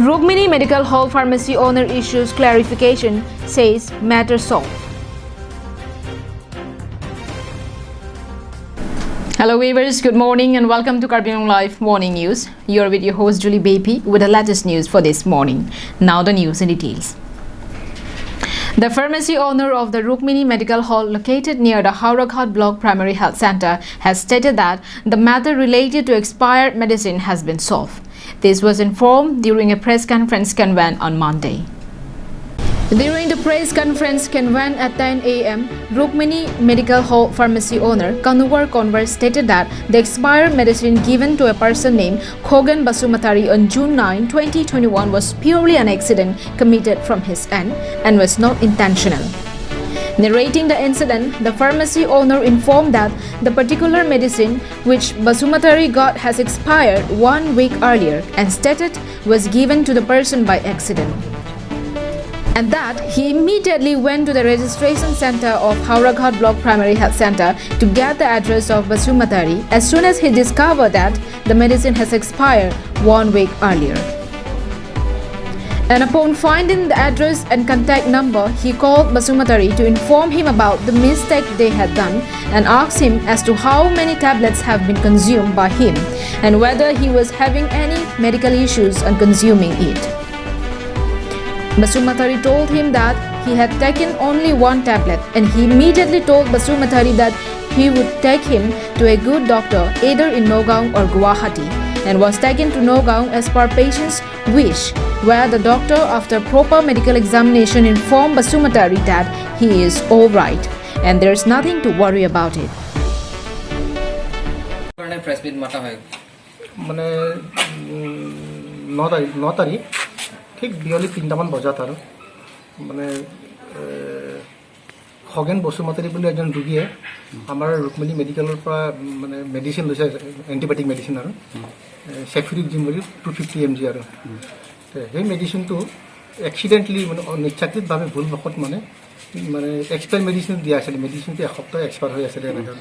Rukmini Medical Hall pharmacy owner issues clarification, says matter solved. Hello viewers, good morning and welcome to Karbinong Live Morning News. You're with your host Julie Bapi with the latest news for this morning. Now the news in details. The pharmacy owner of the Rukmini Medical Hall located near the Hauraghat Block Primary Health Center has stated that the matter related to expired medicine has been solved. This was informed during a press conference convened on Monday. During the press conference convened at 10 a.m., Rukmini Medical Hall pharmacy owner Kanuwar Conver stated that the expired medicine given to a person named Khogan Basumatari on June 9, 2021 was purely an accident committed from his end and was not intentional. Narrating the incident, the pharmacy owner informed that the particular medicine which Basumatari got has expired 1 week earlier and stated was given to the person by accident. And that he immediately went to the registration center of Hauraghat Block Primary Health Center to get the address of Basumatari as soon as he discovered that the medicine has expired 1 week earlier. And upon finding the address and contact number, he called Basumatari to inform him about the mistake they had done and asked him as to how many tablets have been consumed by him and whether he was having any medical issues on consuming it. Basumatari told him that he had taken only one tablet and he immediately told Basumatari that he would take him to a good doctor either in Nagaon or Guwahati and was taken to Nagaon as per patient's wish, where the doctor after proper medical examination informed Basumatari that he is alright and there is nothing to worry about it. ঠিক বিয়লি 3টামান বজাত আৰু মানে খগেন বসুমতাৰী বুলি এজন ৰোগীয়ে আমাৰ ৰুকমিনী মেডিকেলৰ পৰা মানে মেডিচিন লৈছে এন্টিবায়োটিক মেডিচিন আৰু সেফিৰিক জিম বুলি 250 mg আৰু সেই মেডিচিনটো এক্সিডেন্টলি মানে অনিচ্ছাকৃতভাৱে ভুলবশত মানে এক্সপায়াৰ মেডিচিন দিয়া আছিল মেডিচিনটো এসপ্তাহ এক্সপায়াৰ হৈ আছিল এনেকৈ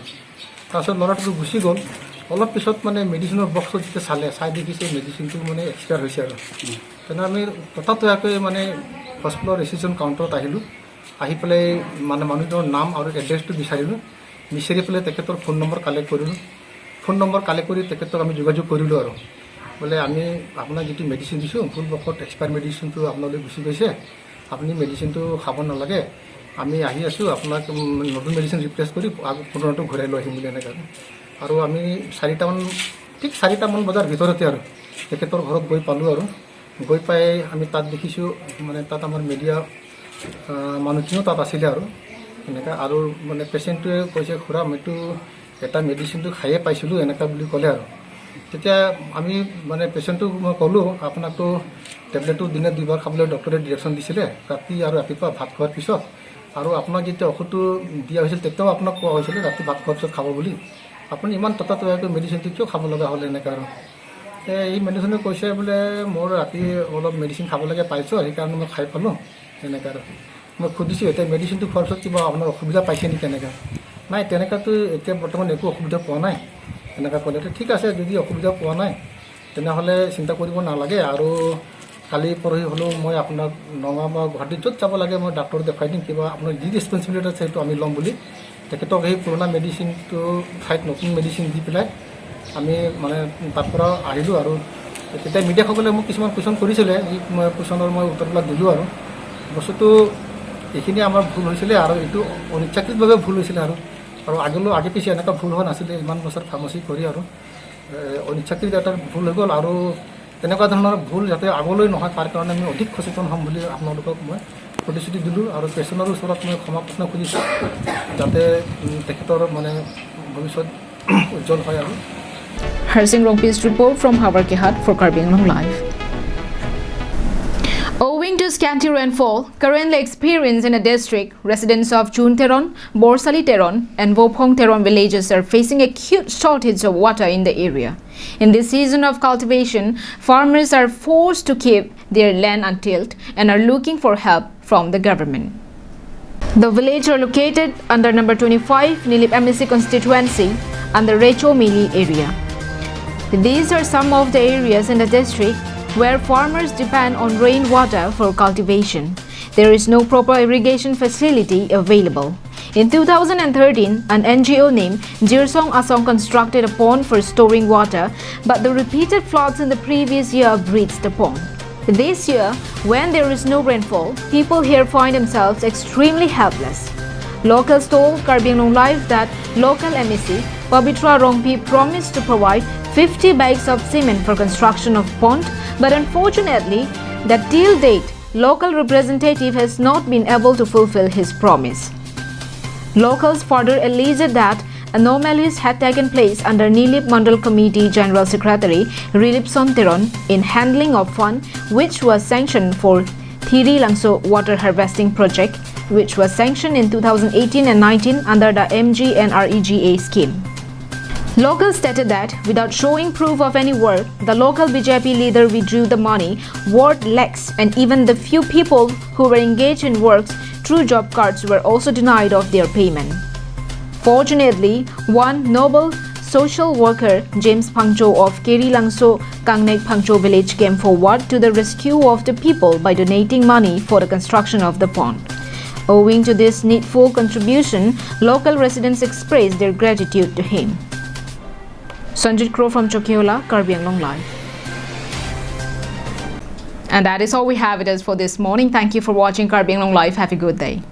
তাৰপিছত ল'ৰাটো গুচি গ'ল অলপ পিছত মানে মেডিচিনৰ বক্সত যেতিয়া চাই দেখিছে মেডিচিনটো মানে এক্সপায়াৰ হৈছে আৰু তেনে আমি তথাপিও মানে হস্পিটেলৰ ৰিচিপশ্যন কাউণ্টাৰত আহিলোঁ আহি পেলাই মানে মানুহজনৰ নাম আৰু এড্ৰেছটো বিচাৰি পেলাই তেখেতৰ ফোন নম্বৰ কালেক্ট কৰিলোঁ ফোন নম্বৰ কালেক্ট কৰি তেখেতক আমি যোগাযোগ কৰিলোঁ আৰু বোলে আমি আপোনাক যিটো মেডিচিন দিছোঁ ভুলবশত এক্সপায়াৰ মেডিচিনটো আপোনালৈ গুচি গৈছে আপুনি মেডিচিনটো খাব নালাগে আমি আহি আছোঁ আপোনাক নতুন মেডিচিন ৰিপ্লেচ কৰি পুৰণাটো ঘূৰাই লৈ আহিম বুলি এনেকৈ আৰু আমি 4টামান বজাৰ ভিতৰতে আৰু তেখেতৰ ঘৰত গৈ পালোঁ আৰু গৈ পাই আমি তাত দেখিছোঁ মানে তাত আমাৰ মিডিয়া মানুহখিনিও তাত আছিলে আৰু এনেকৈ আৰু মানে পেচেণ্টটোৱে কৈছে খুৰা মইতো এটা মেডিচিনটো খায়ে পাইছিলোঁ এনেকুৱা বুলি ক'লে আৰু তেতিয়া আমি মানে পেচেণ্টটোক মই ক'লোঁ আপোনাকতো টেবলেটটো দিনে 2বাৰ খাবলৈ ডক্টৰে ডিৰেকশ্যন দিছিলে ৰাতি আৰু ৰাতিপুৱা ভাত খোৱাৰ পিছত আৰু আপোনাক যেতিয়া ঔষধটো দিয়া হৈছিল তেতিয়াও আপোনাক কোৱা হৈছিলে ৰাতি ভাত খোৱাৰ পিছত খাব বুলি আপুনি ইমান ততাতৈয়াকৈ মেডিচিনটো কিয় খাব লগা হ'ল এনেকৈ আৰু এই মেডিচিনে কৈছে বোলে মোৰ ৰাতি অলপ মেডিচিন খাব লাগে পাইছোঁ সেইকাৰণে মই খাই পালোঁ এনেকৈ আৰু মই সুধিছোঁ এতিয়া মেডিচিনটো খোৱাৰ পিছত কিবা আপোনাৰ অসুবিধা পাইছে নেকি এনেকৈ নাই তেনেকুৱাতো এতিয়া বৰ্তমান একো অসুবিধা পোৱা নাই এনেকৈ ক'লে ঠিক আছে যদি অসুবিধা পোৱা নাই তেনেহ'লে চিন্তা কৰিব নালাগে আৰু কালি পৰহি হ'লেও মই আপোনাক নগাঁও বা গুৱাহাটীত য'ত যাব লাগে মই ডাক্তৰ দেখুৱাই দিম কিবা আপোনাৰ যি ৰেছপনচিবিলিটি আছে সেইটো আমি ল'ম বুলি তেখেতক সেই পুৰণা মেডিচিনটো ঠাইত নতুন মেডিচিন দি পেলাই আমি মানে তাৰ পৰা আহিলোঁ আৰু তেতিয়া মিডিয়াসকলে মোক কিছুমান কুৱেশ্যন কৰিছিলে এই কুৱেশ্যনৰ মই উত্তৰবিলাক দিলোঁ আৰু বস্তুটো এইখিনি আমাৰ ভুল হৈছিলে আৰু এইটো অনিচ্ছাকৃতভাৱে ভুল হৈছিলে আৰু আগে পিছে এনেকুৱা ভুল হোৱা নাছিলে ইমান বছৰ ফাৰ্মাচী কৰি আৰু অনিচ্ছাকৃত এটা ভুল হৈ গ'ল আৰু তেনেকুৱা ধৰণৰ ভুল যাতে আগলৈ নহয় তাৰ কাৰণে আমি অধিক সচেতন হ'ম বুলি আপোনালোকক মই প্ৰতিশ্ৰুতি দিলোঁ আৰু পেচেণ্টৰ ওচৰত মই ক্ষমা প্ৰাৰ্থনা খুজিছোঁ যাতে তেখেতৰ মানে ভৱিষ্যত উজ্জ্বল হয় আৰু Harsing Rongpi's report from Hauraghat for Karbinong Live. Owing to scanty rainfall currently experienced in the district, residents of Chunteron, Borsali Teron and Wophong Teron villages are facing acute shortage of water in the area. In this season of cultivation, farmers are forced to keep their land untilled and are looking for help from the government. The villages are located under number 25 Nilip MSC constituency and the Recho Mili area. These are some of the areas in the district where farmers depend on rainwater for cultivation. There is no proper irrigation facility available. In 2013, an NGO named Jirsong Asong constructed a pond for storing water, but the repeated floods in the previous year breached the pond. This year, when there is no rainfall, people here find themselves extremely helpless. Locals told Karbi Anglong Live that local MEC Pabitra Rongpi promised to provide 50 bags of cement for construction of pond, but unfortunately, that till date, local representative has not been able to fulfill his promise. Locals further alleged that anomalies had taken place under Nilip Mandal Committee General Secretary Rilip Sonteron in handling of fund which was sanctioned for Thiri Langso water harvesting project, which was sanctioned in 2018 and 19 under the MGNREGA scheme. Locals stated that without showing proof of any work, the local BJP leader withdrew the money, word lakhs, and even the few people who were engaged in works through job cards were also denied of their payment. Fortunately, one noble social worker, James Pangcho of Keri Langso Kangnek Pangcho village, came forward to the rescue of the people by donating money for the construction of the pond. Owing to this needful contribution, local residents expressed their gratitude to him. Sanjit Crow from Chokiola, Karbi Anglong Live. And that is all we have it as for this morning. Thank you for watching Karbi Anglong Live. Have a good day.